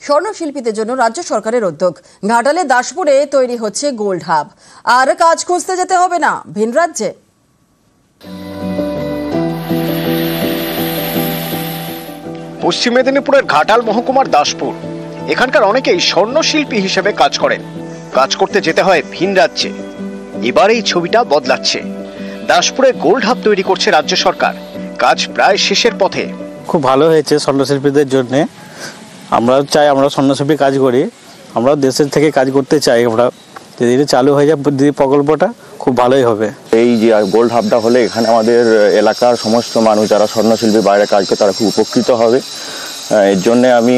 স্বর্ণশিল্পীদের জন্য রাজ্য সরকারের উদ্যোগ। ঘাটালে দাসপুরে তৈরি হচ্ছে গোল্ড হাব, আর কাজ খুঁজতে যেতে হবে না ভিন রাজ্যে। পশ্চিম মেদিনীপুরের ঘাটাল মহকুমার দাসপুর, এখানকার অনেকেই স্বর্ণশিল্পী হিসেবে কাজ করেন। কাজ করতে যেতে হয় ভিন রাজ্যে। এবার এই ছবিটা বদলাচ্ছে। দাসপুরে গোল্ড হাব তৈরি করছে রাজ্য সরকার। কাজ প্রায় শেষের পথে। খুব ভালো হয়েছে স্বর্ণশিল্পীদের জন্য। আমরা চাই আমরা স্বর্ণশিল্পী কাজ করি, আমরা দেশের থেকে কাজ করতে চাই। আমরা যদি চালু হয়ে যায় প্রকল্পটা খুব ভালোই হবে। এই যে গোল্ড হাবটা হলে এখানে আমাদের এলাকার সমস্ত মানুষ যারা স্বর্ণশিল্পী বাইরে কাজ করে তারা খুব উপকৃত হবে। এর জন্য আমি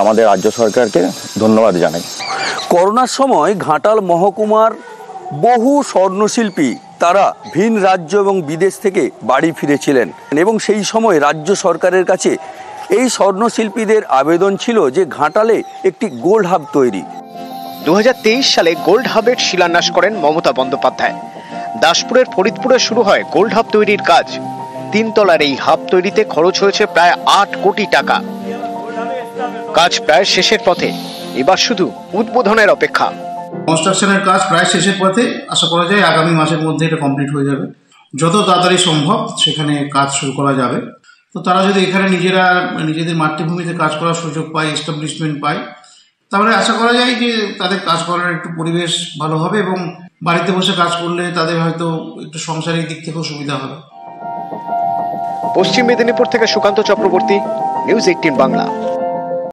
আমাদের রাজ্য সরকারকে ধন্যবাদ জানাই। করোনার সময় ঘাটাল মহকুমার বহু স্বর্ণশিল্পী তারা ভিন রাজ্য এবং বিদেশ থেকে বাড়ি ফিরেছিলেন এবং সেই সময় রাজ্য সরকারের কাছে এই স্বর্ণশিল্পীদের আবেদন ছিল যে ঘাটালে একটি গোল্ড হাব তৈরি। 2023 সালে গোল্ড হাবের শিলান্যাস করেন মমতা বন্দ্যোপাধ্যায়। দাসপুরের ফরিদপুরে শুরু হয় গোল্ড হাব তৈরির কাজ। 3 তলার এই হাব তৈরিতে খরচ হয়েছে প্রায় 8 কোটি টাকা। কাজ প্রায় শেষের পথে, এবার শুধু উদ্বোধনের অপেক্ষা। কনস্ট্রাকশনের কাজ প্রায় শেষের পথে, আশা করা যায় আগামী মাসের মধ্যে এটা কমপ্লিট হয়ে যাবে। যত তাড়াতাড়ি সম্ভব সেখানে কাজ শুরু করা যাবে। তো তারা যদি এখানে নিজেদের মাতৃভূমিতে কাজ করার সুযোগ পায়, এস্টাবলিশমেন্ট পায়, তাহলে আশা করা যায় যে তাদের কাজ করার একটু পরিবেশ ভালো হবে এবং বাড়িতে বসে কাজ করলে তাদের হয়তো একটু সংসারিক দিক থেকেও সুবিধা হবে। পশ্চিম মেদিনীপুর থেকে সুকান্ত চক্রবর্তী, নিউজ 18 বাংলা।